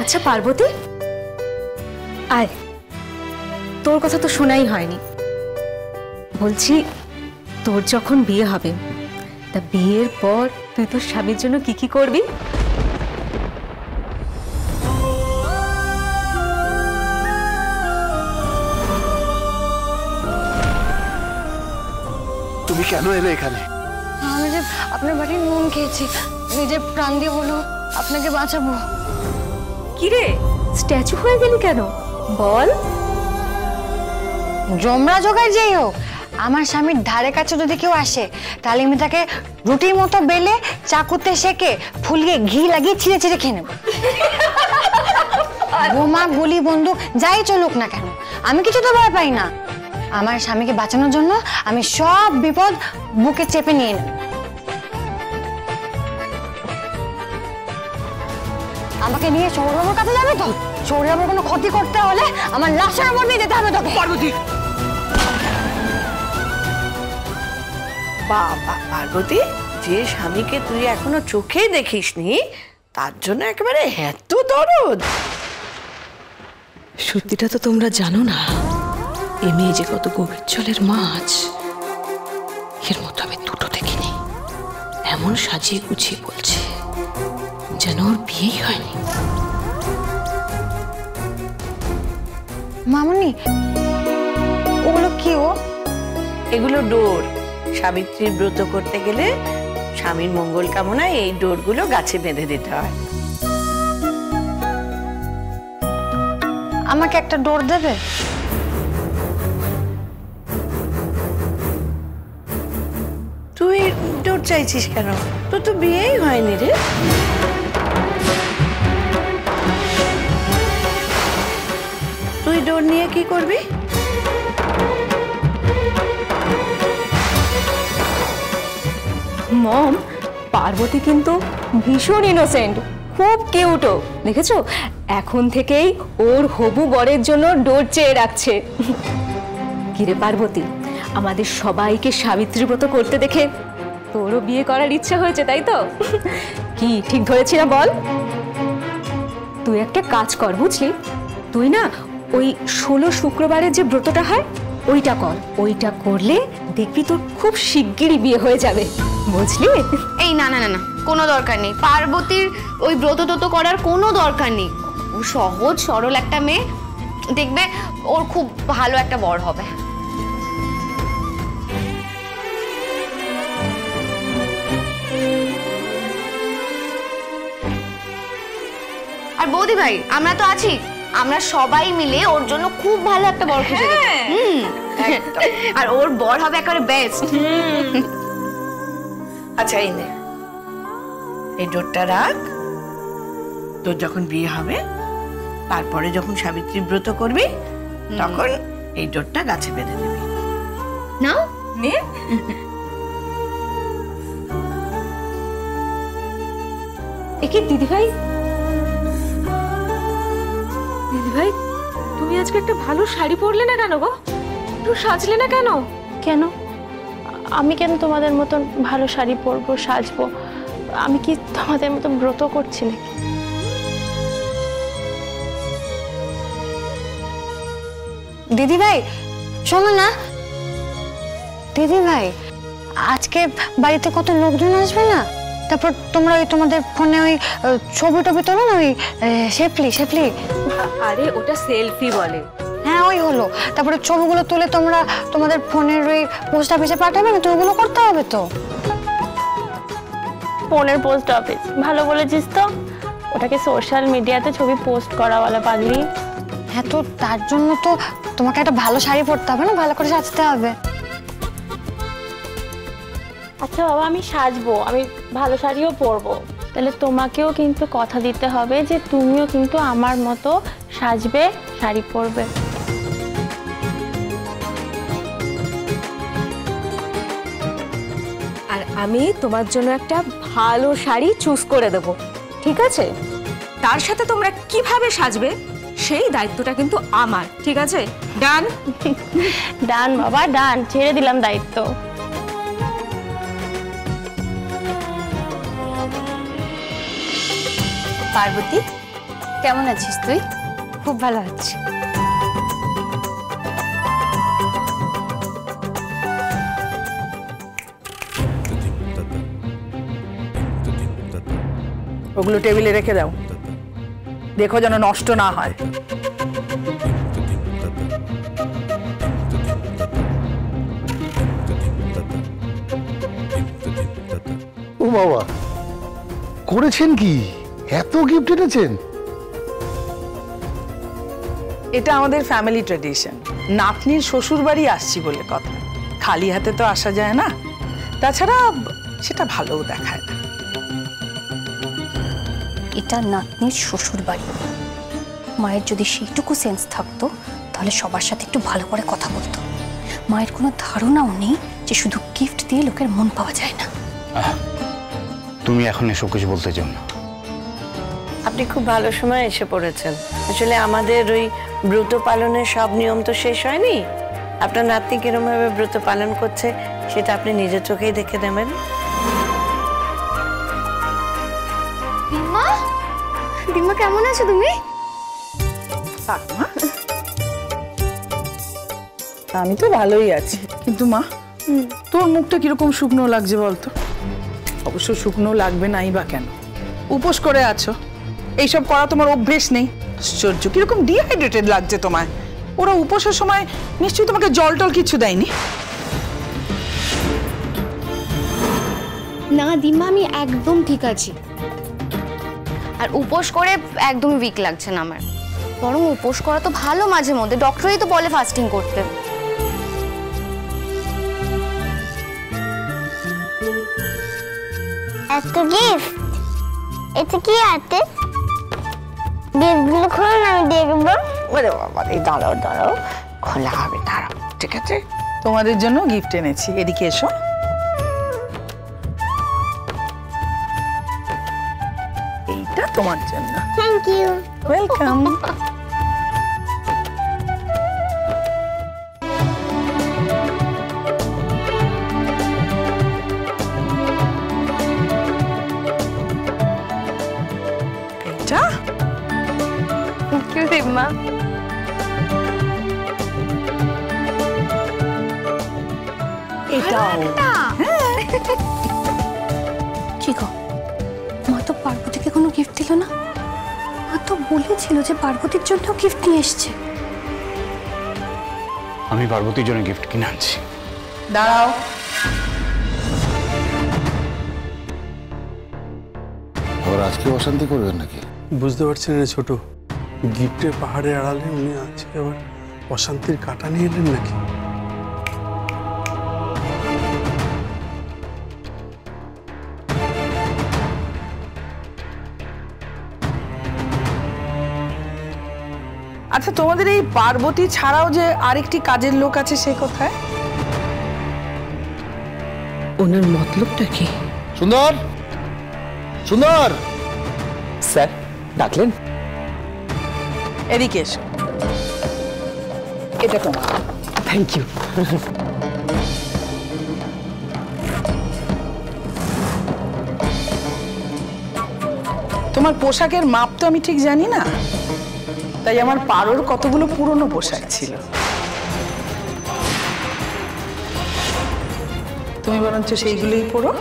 আচ্ছা পার্বতী, আয়, তোর কথা তো শোনাই হয়নি। বলছি তোর যখন বিয়ে হবে, তা বিয়ের পর তুই তোর স্বামীর জন্য কি কি করবি? তুমি কেন এলে এখানে? আমি যে আপনার বাড়ির নুন খেয়েছি, নিজের প্রাণ দিয়ে বলো আপনাকে বাঁচাবো। কিরে, স্ট্যাচু হয়ে গেলি কেন বল? জমরা জোগাড় যেই হোক, আমার স্বামীর ধারে কাছে যদি কেউ আসে তাহলে আমি তাকে রুটির মতো বেলে চাকুতে সেকে ফুলিয়ে ঘি লাগিয়ে ছিঁড়ে ছিঁড়ে খেয়ে নেব। বোমা গুলি বন্দুক যাই চলুক না কেন, আমি কিছু তো ভয় পাই না। আমার স্বামীকে বাঁচানোর জন্য আমি সব বিপদ বুকে চেপে নিয়ে নেব। আমাকে নিয়ে সৌরভের কাছে যাবে তো? সৌরভের কোনো ক্ষতি করতে হলে আমার লাশের উপর দিয়ে যেতে হবে তোকে। পার্বতী, বাবা পার্বতী, যে স্বামীকে তুই এখনো চোখেই দেখিসনি তার জন্য একেবারে এত দরদ। সত্যিটা তো তোমরা জানো না, এ মেয়ে যে কত গভীর জলের মাছ, এর মতো আমি দুটো দেখিনি। এমন সাজিয়ে গুছিয়ে বলছে যেন ওর বিয়েই হয়নি। মামুনি, ওগুলো কি? এগুলো ডোর। সাবিত্রীর ব্রত করতে গেলে স্বামীর মঙ্গল কামনায় এই ডোরগুলো গাছে বেঁধে দিতে হয়। আমাকে একটা ডোর দেবে? তুই ডোর চাইছিস কেন? তোর তো বিয়েই হয়নি রে। তুই ডোর নিয়ে কি করবি? মম, পার্বতী কিন্তু ভীষণ ইনোসেন্ট, খুব কিউটও, দেখেছো? এখন থেকেই ওর হবু বরের জন্য ডোর চেয়ে রাখছে। কিরে পার্বতী, আমাদের সবাইকে সাবিত্রী ব্রত করতে দেখে তোরও বিয়ে করার ইচ্ছা হয়েছে, তাই তো? কি ঠিক ধরেছি না বল? তুই একটা কাজ কর, বুঝলি? তুই না ওই 16 শুক্রবারের যে ব্রতটা হয় ওইটা কর। ওইটা করলে দেখবি তোর খুব শিগগিরই বিয়ে হয়ে যাবে, বুঝলি? এই না না না না, কোনো দরকার নেই। পার্বতীর ওই ব্রত টত করার কোনো দরকার নেই। ও সহজ সরল একটা মেয়ে, দেখবে ওর খুব ভালো একটা বর হবে। আর বৌদি ভাই, আমরা তো আছি, আমরা সবাই মিলে ওর জন্য খুব ভালো একটা বর খুঁজে দেব। আর ওর বর হবে একেবারে বেস্ট। আচ্ছা এই নে, এই ডোরটা রাখ। তোর যখন বিয়ে হবে, তারপরে যখন সাবিত্রী ব্রত করবি, তখন এই ডোরটা গাছে বেঁধে দিবি। নাও নে। একে দিদিভাই, দিদিভাই তুমি আজকে একটা ভালো শাড়ি পরলে না কেন গো? একটু সাজলে না কেন? কেন? আমি কেন তোমাদের মতন ভালো শাড়ি পরবো, সাজবো? আমি কি তোমাদের মতন ব্রত করছি নাকি? দিদি ভাই শোনো না, দিদি ভাই আজকে বাড়িতে কত লোকজন আসবে না? তারপর তোমরা ওই তোমাদের ফোনে ওই ছবি টবি তোলো না, ওই শেফলি শেফলি। আরে ওটা সেলফি বলে। হ্যাঁ ওই হলো। তারপরে ছবিগুলো তুলে তোমরা তোমাদের ফোনের ওই পোস্ট অফিসে পাঠাবে না? তো ওগুলো করতে হবে তো। ফোনের পোস্ট অফিস ভালো বলেছিস তো, ওটাকে সোশ্যাল মিডিয়াতে ছবি পোস্ট করা বলে পাগলি। হ্যাঁ তো তার জন্য তো তোমাকে একটা ভালো শাড়ি পরতে হবে না, ভালো করে সাজতে হবে। আচ্ছা বাবা, আমি সাজবো, আমি ভালো শাড়িও পরবো, তাহলে তোমাকেও কিন্তু কথা দিতে হবে যে তুমিও কিন্তু আমার মতো সাজবে, শাড়ি পরবে। আর আমি তোমার জন্য একটা ভালো শাড়ি চুজ করে দেব, ঠিক আছে? তার সাথে তোমরা কিভাবে সাজবে সেই দায়িত্বটা কিন্তু আমার, ঠিক আছে? ডান? ডান বাবা ডান, ছেড়ে দিলাম দায়িত্ব। পার্বতী, কেমন আছিস তুই? খুব ভালো আছি। ওগুলো টেবিলে রেখে দাও, দেখো যেন নষ্ট না হয়। ও বাবা, করেছেন কি? এত গিফট এনেছেন? এটা আমাদের ফ্যামিলি ট্র্যাডিশন। নাতনির শ্বশুর বাড়ি আসছি বলে কথা, খালি হাতে তো আসা যায় না। তাছাড়া সেটা ভালোও দেখায় না। এটা নাতনির শ্বশুর বাড়ি। মায়ের যদি সেইটুকু সেন্স থাকতো তাহলে সবার সাথে একটু ভালো করে কথা বলতো। মায়ের কোনো ধারণাও নেই যে শুধু গিফট দিয়ে লোকের মন পাওয়া যায় না। তুমি এখন এসব কিছু বলতে চাও না। আপনি খুব ভালো সময় এসে পড়েছেন। আসলে আমাদের ওই ব্রত পালনের সব নিয়ম তো শেষ হয়নি। আপনার নাতনি কিরম ভাবে ব্রত পালন করছে সেটা আপনি নিজের চোখেই দেখে নেবেন। দিম্মা, দিম্মা কেমন আছো তুমি? থাক মা, আমি তো ভালোই আছি। কিন্তু মা, তোর মুখটা কিরকম শুকনো লাগছে বলতো? অবশ্য শুকনো লাগবে নাই বা কেন, উপোস করে আছো, এইসব করা তোমার অভ্যেস নেই। আশ্চর্য, কিরকম ডিহাইড্রেটেড লাগছে তোমায়। ওরা উপোসের সময় নিশ্চয়ই তোমাকে জল টল কিছু দেয়নি? না দিম্মা, আমি একদম ঠিক আছি। আর উপোস করে একদমই উইক লাগছে না আমার। বরং উপোস করা তো ভালো মাঝে মধ্যে, ডক্টরই তো বলে ফাস্টিং করতে। এত গিফট, এটা কি আছে? গিফটগুলো খুলুন, আমি দেখবো। ওরে বাবা, এই দাঁড়াও দাঁড়াও, খোলা হবে, দাঁড়াও। ঠিক আছে, তোমাদের জন্য গিফট এনেছি, এদিকে এসো। এইটা তোমার জন্য। Thank you. ওয়েলকাম। এইটা থ্যাংক ইউ দিম্মা। এটাও। কি গো, মা তো পার্বতীকে কোনো গিফট দিল না। মা তো বলেছিল যে পার্বতীর জন্য গিফট নিয়ে এসছে। আমি পার্বতীর জন্য গিফট কিনে আনছি। দাঁড়াও, আবার আজকে অশান্তি করবেন নাকি? বুঝতে পারছেন না ছোট, গিফটের পাহাড়ে আড়ালে উনি আজকে আবার অশান্তির কাটা নিয়ে এলেন নাকি? আচ্ছা তোমাদের এই পার্বতী ছাড়াও যে আরেকটি কাজের লোক আছে, সে কোথায়? ওনার মতলবটা কি? সুন্দর, সুন্দর। স্যার ডাকলেন? এদিকে এসো, এটা তোমার। Thank you. তোমার পোশাকের মাপ তো আমি ঠিক জানি না, তাই আমার পারোর কতগুলো পুরনো পোশাক ছিল। তুমি বরঞ্চ সেইগুলোই পরো।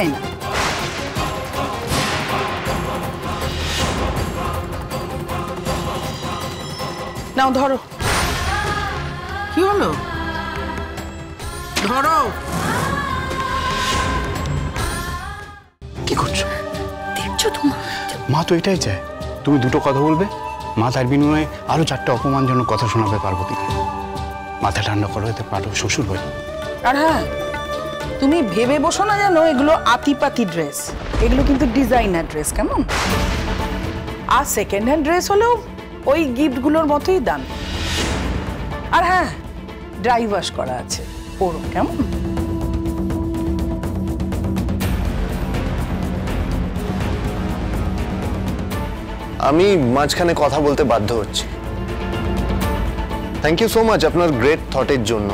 এই না, নাও ধরো। কি হলো? ধরো। কি করছো? দেখছো তো মা? মা তো এটাই চায় তুমি দুটো কথা বলবে, মা তার বিনিময়ে আরো 4টা অপমানজনক কথা শোনাবে পার্বতীকে। মাথা ঠান্ডা করো, এতে পারো শ্বশুর বাড়ি। আর হ্যাঁ, তুমি ভেবে বসো না যেন এগুলো আতিপাতি ড্রেস। এগুলো কিন্তু ডিজাইনার ড্রেস, কেমন? আর সেকেন্ড হ্যান্ড ড্রেস হলেও ওই গিফটগুলোর মতোই দাম। আর হ্যাঁ, ড্রাই ওয়াশ করা আছে, পরো, কেমন? আমি মাঝখানে কথা বলতে বাধ্য হচ্ছি। থ্যাংক ইউ সো মাচ আপনার গ্রেট থটের জন্য।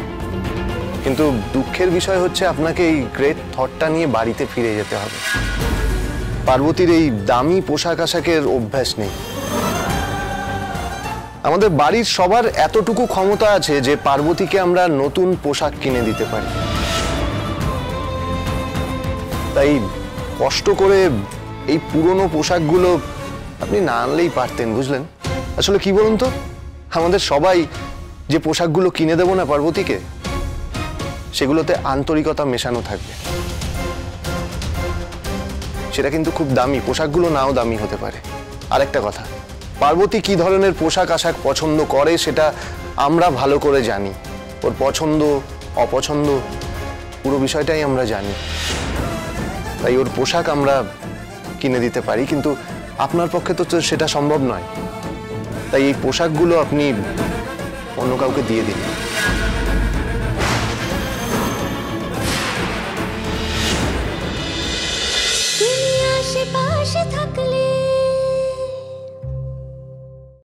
কিন্তু দুঃখের বিষয় হচ্ছে আপনাকে এই গ্রেট থটটা নিয়ে বাড়িতে ফিরে যেতে হবে। পার্বতীর এই দামি পোশাক আশাকের অভ্যাস নেই। আমাদের বাড়ির সবার এতটুকু ক্ষমতা আছে যে পার্বতীকে আমরা নতুন পোশাক কিনে দিতে পারি। তাই কষ্ট করে এই পুরনো পোশাকগুলো আপনি না আনলেই পারতেন, বুঝলেন? আসলে কি বলুন তো, আমাদের সবাই যে পোশাকগুলো কিনে দেব না পার্বতীকে, সেগুলোতে আন্তরিকতা মেশানো থাকবে। সেটা কিন্তু খুব দামি, পোশাকগুলো নাও দামি হতে পারে। আরেকটা কথা, পার্বতী কি ধরনের পোশাক আশাক পছন্দ করে সেটা আমরা ভালো করে জানি। ওর পছন্দ অপছন্দ পুরো বিষয়টাই আমরা জানি। তাই ওর পোশাক আমরা কিনে দিতে পারি, কিন্তু আপনার পক্ষে তো সেটা সম্ভব নয়। তাই এই পোশাকগুলো আপনি অন্য কাউকে দিয়ে দিন। তুমি আশেপাশে থাকলে